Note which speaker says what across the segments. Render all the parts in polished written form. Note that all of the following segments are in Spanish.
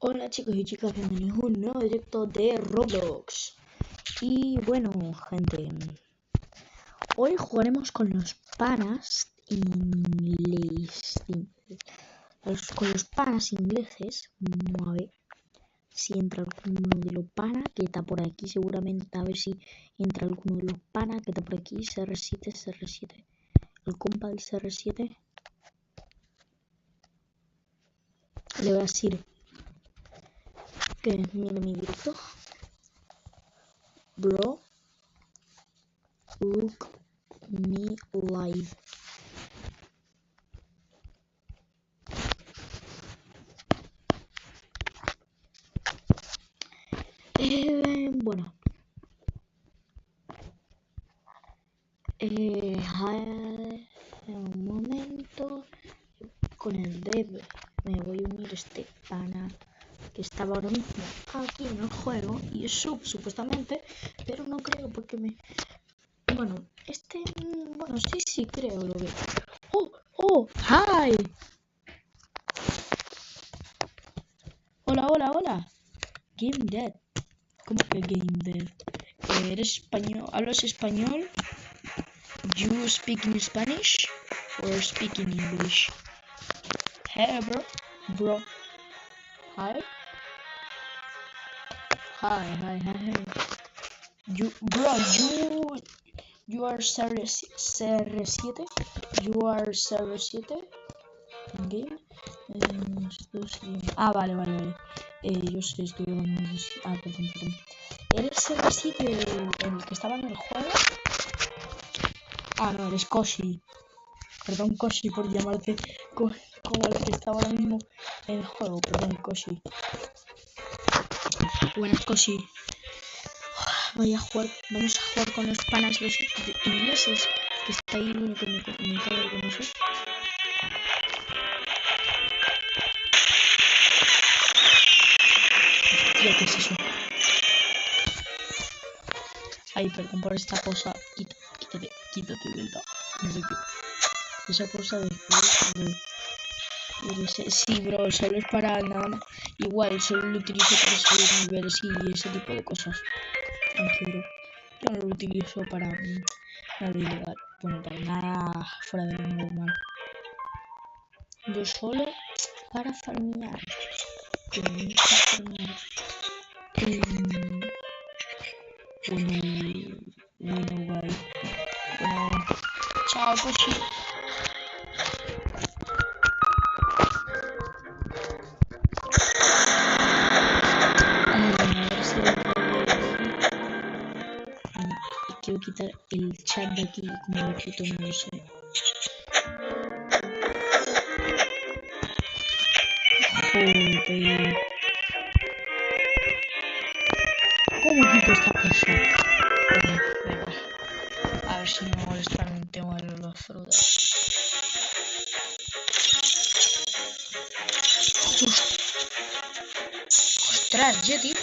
Speaker 1: Hola chicos y chicas, bienvenidos a un nuevo directo de Roblox. Y bueno, gente, hoy jugaremos con los panas ingleses. Con los panas ingleses. Vamos a ver si entra alguno de los panas que está por aquí. Seguramente a ver si entra alguno de los panas que está por aquí. CR7. El compa del CR7. Le voy a decir que mire mi directo. Bro, look me live. Bueno, un momento, con el dev me voy a unir este pana que estaba ahora mismo aquí en el juego y es supuestamente, pero no creo porque bueno, sí creo, lo veo. Oh, hi. Hola. Game Dead. ¿Cómo que Game Dead? ¿Eres español? ¿Hablas español? You speak in Spanish or speak in English? Hey, bro. Hi. You are CR7. You are CR7 in game. Vale. Yo sé, estoy hablando de... perdón. ¿Eres CR7 el que estaba en el juego? No, eres Koshi. Perdón, Koshi, por llamarte como el que estaba ahora mismo en el juego. Perdón, Koshi. Buenas, Koshi. Vamos a jugar con los panas los ingleses. Que está ahí el único que me cabe con eso. Hostia, ¿qué es eso? Ay, perdón por esta cosa. Quítate del top. No sé qué. Esa cosa de... Sí, bro, solo es para nada más. Igual, solo lo utilizo para subir niveles y ese tipo de cosas. Tranquilo. Yo no lo utilizo para nada ilegal. Bueno, para nada fuera de lo normal. Yo solo para farmear. Que me gusta farmear. Bueno, guay. Bueno, chao, Koshi. Quiero quitar el chat de aquí, como lo quito, no lo sé. Joder. ¿Cómo quito esta cosa? Venga. A ver si me molestan el tema de los frutas. ¡Ostras, Jetty!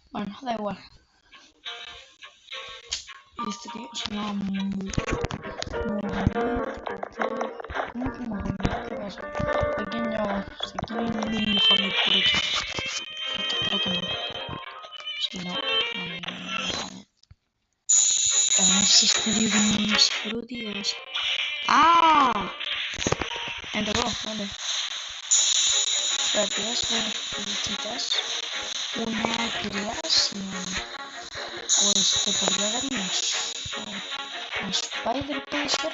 Speaker 1: Bueno, da igual. Y este tío se llama Mohamed. ¿Cómo que Mohamed? ¿Qué pasa? ¿A quién llama? ¿A quién es Mohamed por aquí? Creo que no. Si no, Mohamed. A ver si este tío tiene unas frutillas. ¡Ah! Entró, vale. Frutillas, frutitas. Una creación. Pues te podría dar un spider, puede ser.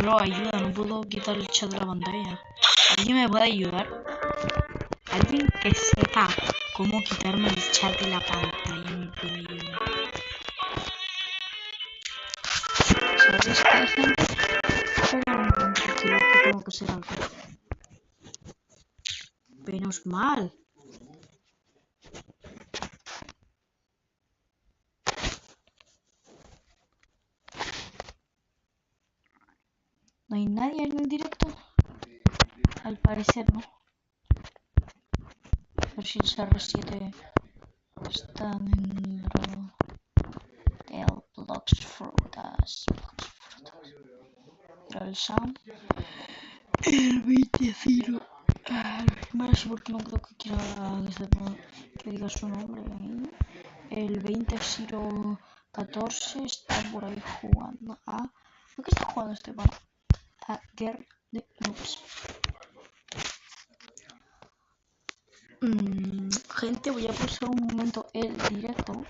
Speaker 1: Bro, ayuda, no puedo quitar el chat de la pantalla. ¿Alguien me puede ayudar? Alguien que sepa cómo quitarme el chat de la pantalla me puede ayudar. ¿Sabes qué, gente? Espera un momento, tío, que tengo que hacer algo. Menos mal. ¿No hay nadie en el directo? Al parecer no. A ver si el CR7 está dentro del Blox Frutas. Pero el Sam. El 20 Bueno, sí, porque no creo que quiera que diga su nombre ahí. El 20-0-14 está por ahí jugando a... ¿Qué está jugando este pan? A Guerra de Noobs. Gente, voy a pausar un momento el directo